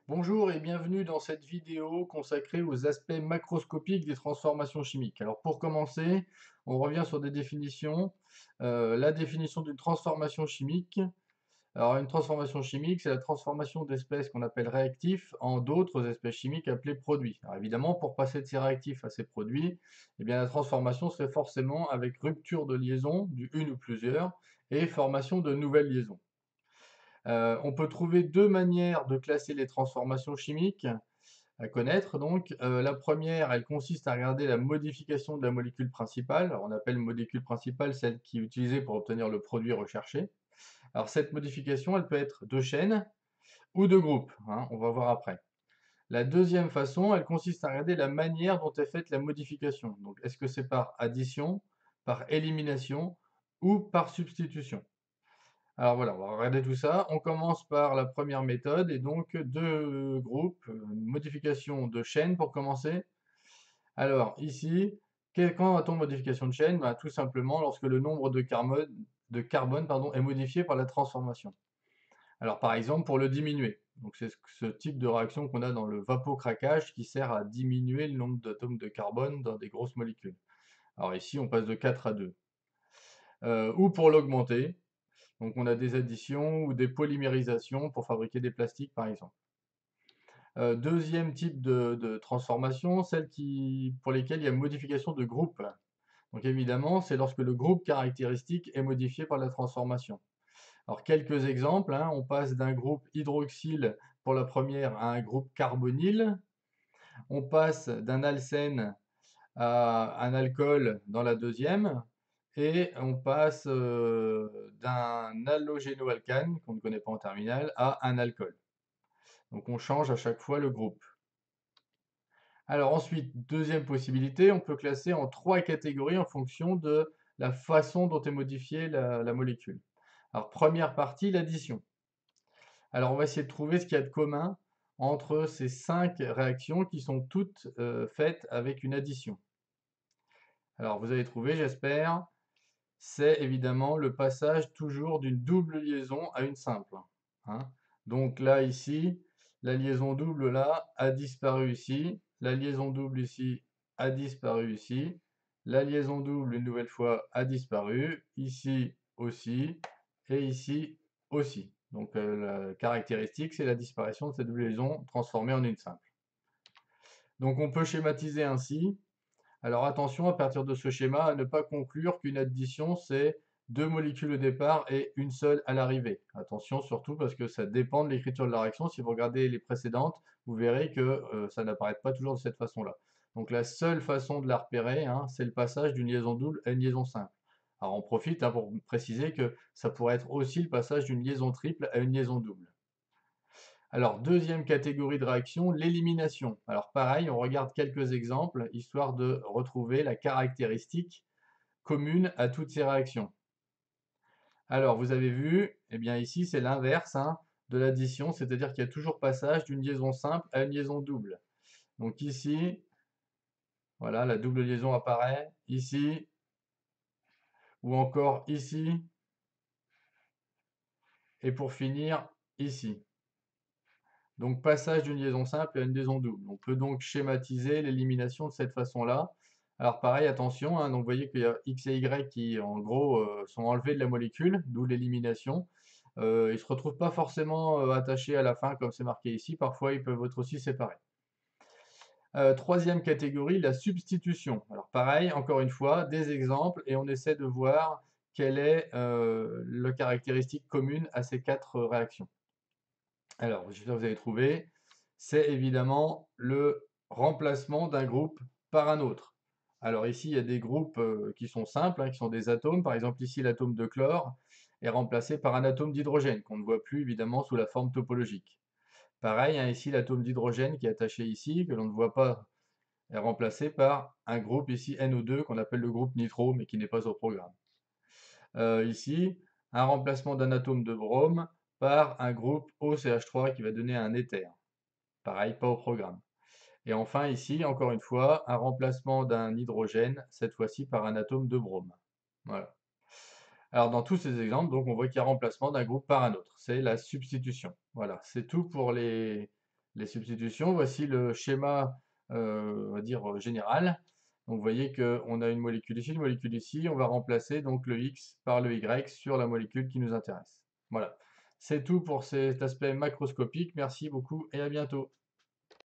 Bonjour et bienvenue dans cette vidéo consacrée aux aspects macroscopiques des transformations chimiques. Alors pour commencer, on revient sur des définitions. La définition d'une transformation chimique. Alors une transformation chimique, c'est la transformation d'espèces qu'on appelle réactifs en d'autres espèces chimiques appelées produits. Alors évidemment, pour passer de ces réactifs à ces produits, eh bien, la transformation se fait forcément avec rupture de liaison, du une ou plusieurs, et formation de nouvelles liaisons. On peut trouver deux manières de classer les transformations chimiques à connaître donc. La première, elle consiste à regarder la modification de la molécule principale. Alors, on appelle molécule principale celle qui est utilisée pour obtenir le produit recherché. Alors cette modification, elle peut être de chaîne ou de groupe, hein, on va voir après. La deuxième façon, elle consiste à regarder la manière dont est faite la modification. Donc est-ce que c'est par addition, par élimination ou par substitution? Alors voilà, on va regarder tout ça. On commence par la première méthode et donc deux groupes, une modification de chaîne pour commencer. Alors ici, quand a-t-on modification de chaîne? Bah, tout simplement lorsque le nombre de carbone, pardon, est modifié par la transformation. Alors par exemple pour le diminuer. Donc c'est ce type de réaction qu'on a dans le vapocraquage qui sert à diminuer le nombre d'atomes de carbone dans des grosses molécules. Alors ici on passe de 4 à 2. Ou pour l'augmenter. Donc on a des additions ou des polymérisations pour fabriquer des plastiques par exemple. Deuxième type de transformation, celle pour lesquelles il y a modification de groupe. Donc évidemment, c'est lorsque le groupe caractéristique est modifié par la transformation. Alors quelques exemples, hein, on passe d'un groupe hydroxyle pour la première à un groupe carbonyle. On passe d'un alcène à un alcool dans la deuxième. Et on passe d'un halogénoalcane, qu'on ne connaît pas en terminale, à un alcool. Donc on change à chaque fois le groupe. Alors ensuite, deuxième possibilité, on peut classer en trois catégories en fonction de la façon dont est modifiée la molécule. Alors première partie, l'addition. Alors on va essayer de trouver ce qu'il y a de commun entre ces cinq réactions qui sont toutes faites avec une addition. Alors vous avez trouvé, j'espère, c'est évidemment le passage toujours d'une double liaison à une simple, hein. Donc là, ici, la liaison double là a disparu ici, la liaison double ici a disparu ici, la liaison double une nouvelle fois a disparu, ici aussi, et ici aussi. Donc la caractéristique, c'est la disparition de cette double liaison transformée en une simple. Donc on peut schématiser ainsi. Alors attention, à partir de ce schéma, à ne pas conclure qu'une addition, c'est deux molécules au départ et une seule à l'arrivée. Attention surtout parce que ça dépend de l'écriture de la réaction. Si vous regardez les précédentes, vous verrez que ça n'apparaît pas toujours de cette façon-là. Donc la seule façon de la repérer, hein, c'est le passage d'une liaison double à une liaison simple. Alors on profite, hein, pour préciser que ça pourrait être aussi le passage d'une liaison triple à une liaison double. Alors, deuxième catégorie de réaction, l'élimination. Alors pareil, on regarde quelques exemples, histoire de retrouver la caractéristique commune à toutes ces réactions. Alors, vous avez vu, eh bien ici, c'est l'inverse, hein, de l'addition, c'est-à-dire qu'il y a toujours passage d'une liaison simple à une liaison double. Donc ici, voilà, la double liaison apparaît, ici, ou encore ici, et pour finir, ici. Donc passage d'une liaison simple à une liaison double. On peut donc schématiser l'élimination de cette façon-là. Alors pareil, attention, hein, donc vous voyez qu'il y a X et Y qui en gros sont enlevés de la molécule, d'où l'élimination. Ils ne se retrouvent pas forcément attachés à la fin comme c'est marqué ici, parfois ils peuvent être aussi séparés. Troisième catégorie, la substitution. Alors pareil, encore une fois, des exemples et on essaie de voir quelle est la caractéristique commune à ces quatre réactions. Alors, j'espère que vous avez trouvé. C'est évidemment le remplacement d'un groupe par un autre. Alors ici, il y a des groupes qui sont simples, hein, qui sont des atomes. Par exemple, ici, l'atome de chlore est remplacé par un atome d'hydrogène, qu'on ne voit plus évidemment sous la forme topologique. Pareil, hein, ici, l'atome d'hydrogène qui est attaché ici, que l'on ne voit pas, est remplacé par un groupe ici NO2 qu'on appelle le groupe nitro, mais qui n'est pas au programme. Ici, un remplacement d'un atome de brome par un groupe OCH3 qui va donner un éther. Pareil, pas au programme. Et enfin ici, encore une fois, un remplacement d'un hydrogène, cette fois-ci par un atome de brome. Voilà. Alors dans tous ces exemples, donc on voit qu'il y a remplacement d'un groupe par un autre. C'est la substitution. Voilà, c'est tout pour les substitutions. Voici le schéma, on va dire, général. Donc vous voyez qu'on a une molécule ici, une molécule ici. On va remplacer donc le X par le Y sur la molécule qui nous intéresse. Voilà. C'est tout pour cet aspect macroscopique. Merci beaucoup et à bientôt.